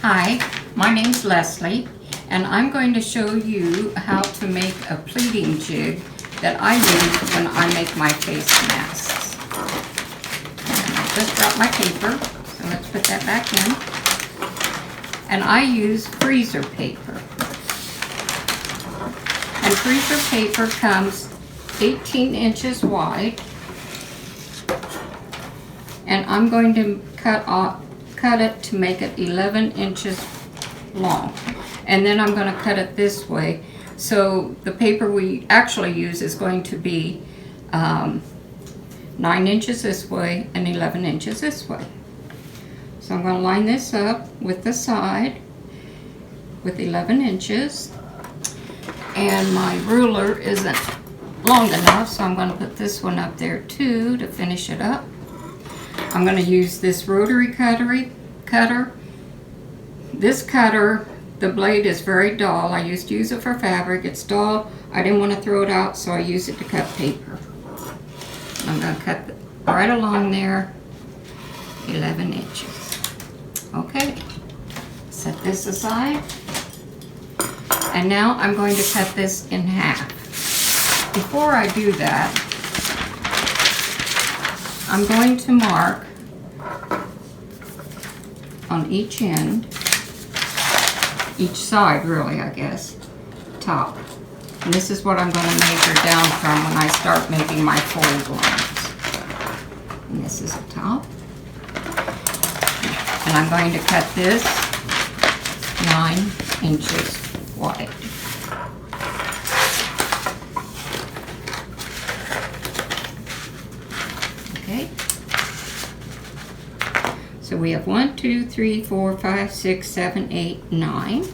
Hi, my name's Leslie, and I'm going to show you how to make a pleating jig that I use when I make my face masks. And I just dropped my paper, so let's put that back in. And I use freezer paper. And freezer paper comes 18 inches wide. And I'm going to cut it to make it 11 inches long. And then I'm going to cut it this way. So the paper we actually use is going to be 9 inches this way and 11 inches this way. So I'm going to line this up with the side with 11 inches. And my ruler isn't long enough, so I'm going to put this one up there too to finish it up. I'm going to use this rotary cutter. This cutter, the blade is very dull. I used to use it for fabric. It's dull. I didn't want to throw it out, so I use it to cut paper. I'm going to cut right along there, 11 inches. Okay, set this aside. And now I'm going to cut this in half. Before I do that, I'm going to mark on each end, each side really, I guess, top. And this is what I'm going to measure down from when I start making my fold lines. And this is the top. And I'm going to cut this 9 inches wide. Okay. So we have 1, 2, 3, 4, 5, 6, 7, 8, 9.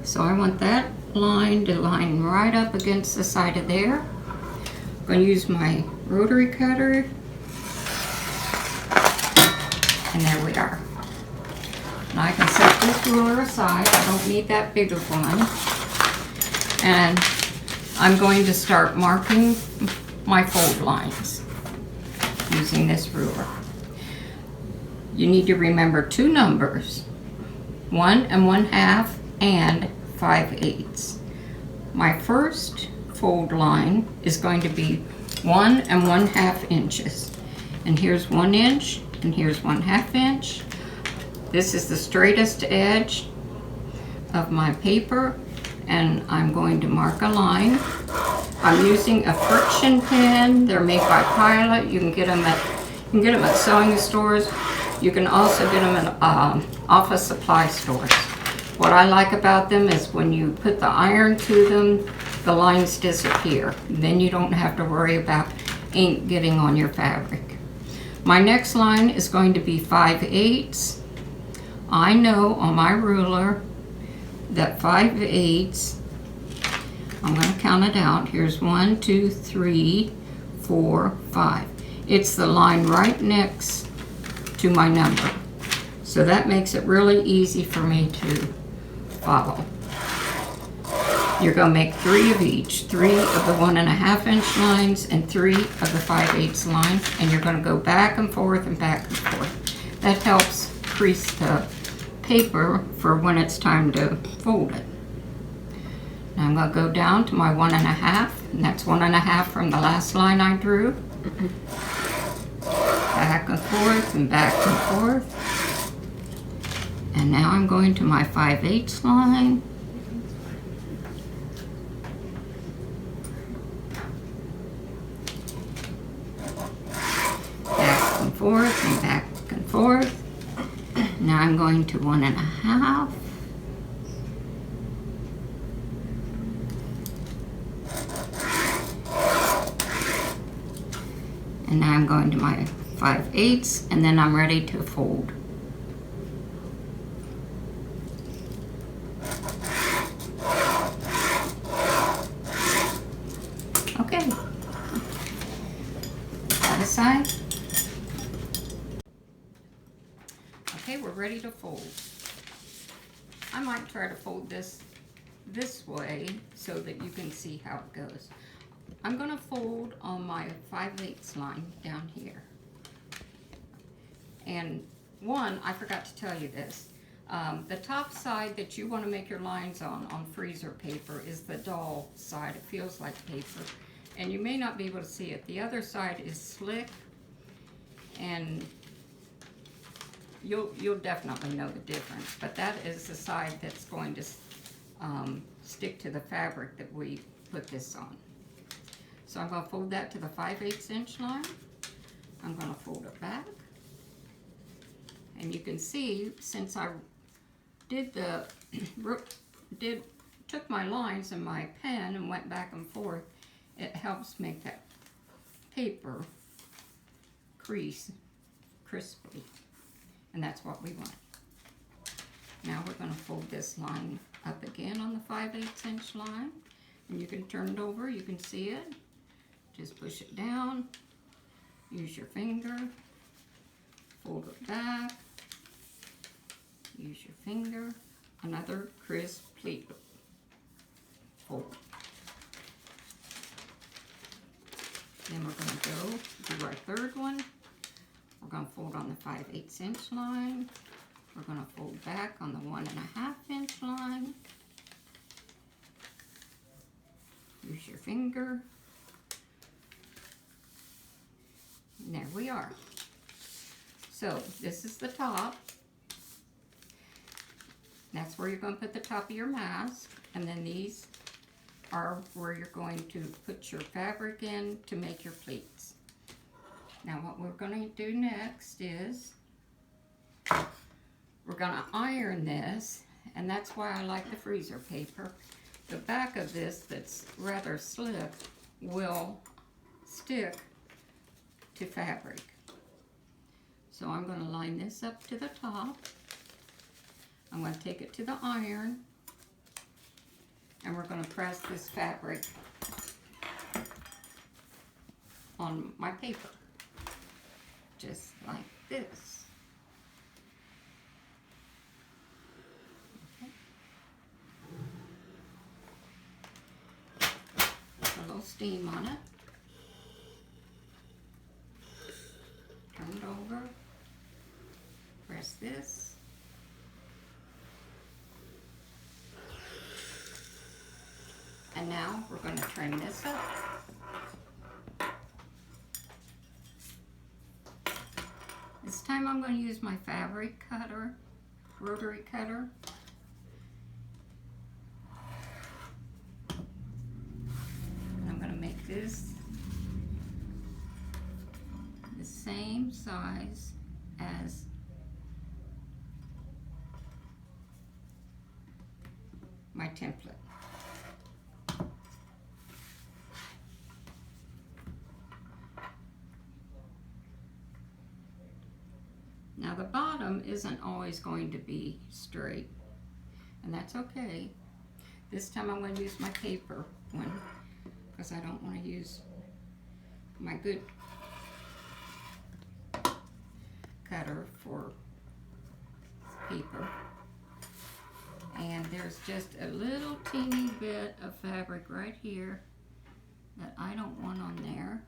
So I want that line to line right up against the side of there. I'm going to use my rotary cutter. And there we are. Now I can set this ruler aside. I don't need that bigger one. And I'm going to start marking my fold lines using this ruler. You need to remember two numbers, 1 1/2 and 5/8. My first fold line is going to be 1 1/2 inches. And here's 1 inch and here's 1/2 inch. This is the straightest edge of my paper, and I'm going to mark a line. I'm using a friction pen. They're made by Pilot. You can get them at sewing stores. You can also get them at office supply stores. What I like about them is when you put the iron to them, the lines disappear. Then you don't have to worry about ink getting on your fabric. My next line is going to be 5/8. I know on my ruler that 5/8, I'm going to count it out. Here's 1, 2, 3, 4, 5. It's the line right next to my number. So that makes it really easy for me to follow. You're going to make 3 of each, 3 of the 1 1/2 inch lines and 3 of the 5/8 lines, and you're going to go back and forth and back and forth. That helps crease the paper for when it's time to fold it. Now I'm going to go down to my 1 1/2, and that's 1 1/2 from the last line I drew. Back and forth and back and forth. And now I'm going to my 5/8 line. Back and forth and back and forth. Now I'm going to 1 1/2. And now I'm going to my 5/8, and then I'm ready to fold. Okay. That aside. Okay, we're ready to fold. I might try to fold this way so that you can see how it goes. I'm going to fold on my 5/8 line down here. And one, I forgot to tell you this, The top side that you want to make your lines on freezer paper is the dull side. It feels like paper. And you may not be able to see it. The other side is slick, and you'll definitely know the difference. But that is the side that's going to stick to the fabric that we put this on. So I'm going to fold that to the 5/8 inch line. I'm going to fold it back. And you can see, since I took my lines in my pen and went back and forth, it helps make that paper crease crisply. And that's what we want. Now we're going to fold this line up again on the 5/8 inch line. And you can turn it over, you can see it. Just push it down, use your finger, fold it back, use your finger, another crisp pleat fold. Then we're going to go do our third one. We're going to fold on the 5/8 inch line. We're going to fold back on the 1.5 inch line. Use your finger. And there we are. So this is the top. That's where you're going to put the top of your mask. And then these are where you're going to put your fabric in to make your pleats. Now what we're going to do next is we're going to iron this, and that's why I like the freezer paper. The back of this that's rather slick will stick to fabric. So I'm going to line this up to the top. I'm going to take it to the iron, and we're going to press this fabric on my paper, just like this. Okay. Put a little steam on it. Turn it over. Press this. And now we're going to trim this up. This time I'm going to use my fabric cutter, rotary cutter. And I'm going to make this the same size as my template. Now the bottom isn't always going to be straight, and that's okay. This time I'm going to use my paper one because I don't want to use my good cutter for paper. And there's just a little teeny bit of fabric right here that I don't want on there,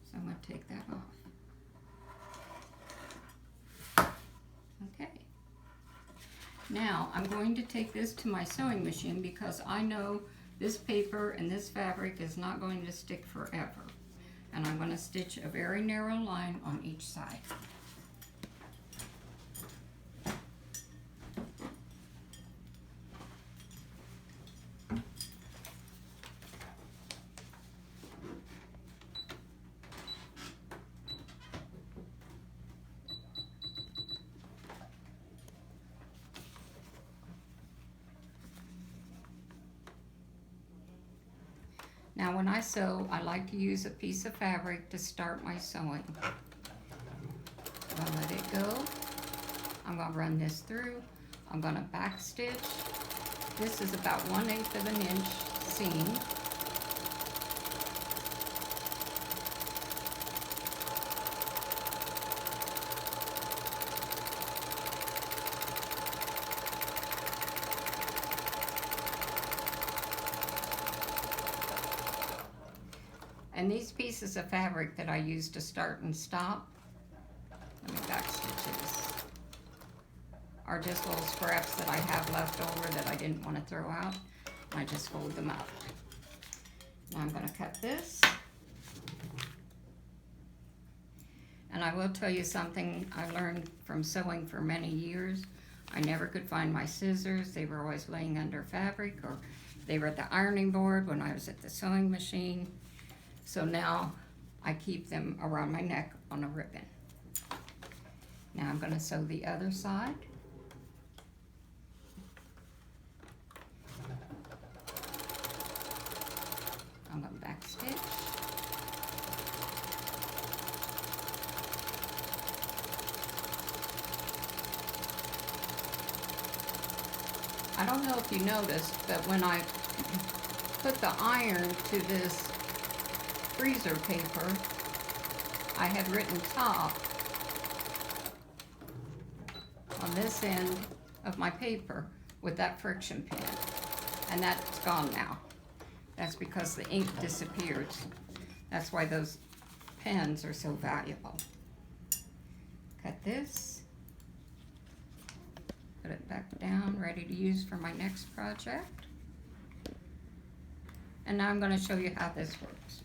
so I'm going to take that off. Okay. Now I'm going to take this to my sewing machine because I know this paper and this fabric is not going to stick forever. And I'm going to stitch a very narrow line on each side. Now when I sew, I like to use a piece of fabric to start my sewing. I'm going to let it go. I'm going to run this through. I'm going to back stitch. This is about 1/8 of an inch seam. And these pieces of fabric that I use to start and stop, let me back stitch this, are just little scraps that I have left over that I didn't want to throw out. I just fold them up. Now I'm going to cut this. And I will tell you something I learned from sewing for many years. I never could find my scissors. They were always laying under fabric, or they were at the ironing board when I was at the sewing machine. So now I keep them around my neck on a ribbon. Now I'm going to sew the other side. I'm going to back stitch. I don't know if you noticed, but when I put the iron to this freezer paper, I had written top on this end of my paper with that friction pin, and that's gone now. That's because the ink disappeared. That's why those pens are so valuable. Cut this, put it back down, ready to use for my next project. And now I'm going to show you how this works.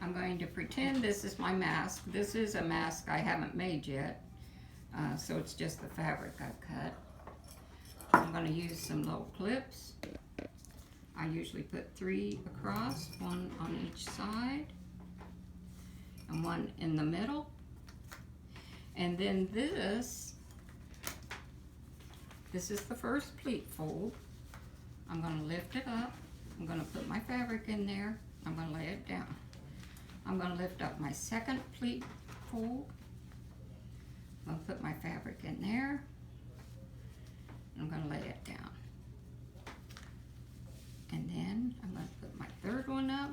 I'm going to pretend this is my mask. This is a mask I haven't made yet, so it's just the fabric I've cut. I'm going to use some little clips. I usually put 3 across, 1 on each side, and 1 in the middle. And then this is the first pleat fold. I'm going to lift it up. I'm going to put my fabric in there. I'm going to lay it down. I'm going to lift up my second pleat fold. I'm going to put my fabric in there. I'm going to lay it down. And then I'm going to put my third one up.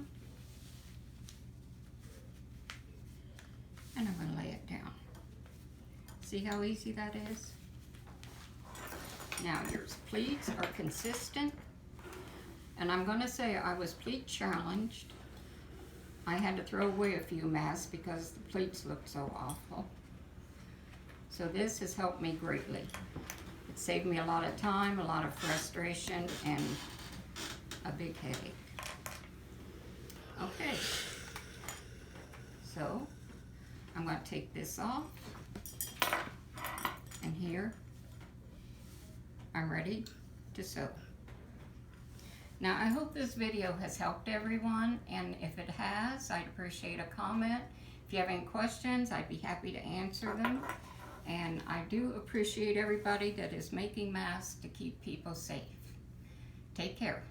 And I'm going to lay it down. See how easy that is? Now your pleats are consistent. And I'm going to say I was pleat challenged. I had to throw away a few masks because the pleats looked so awful. So this has helped me greatly. It saved me a lot of time, a lot of frustration, and a big headache. Okay, so I'm going to take this off, and here I'm ready to sew. Now I hope this video has helped everyone, and if it has, I'd appreciate a comment. If you have any questions, I'd be happy to answer them. And I do appreciate everybody that is making masks to keep people safe. Take care.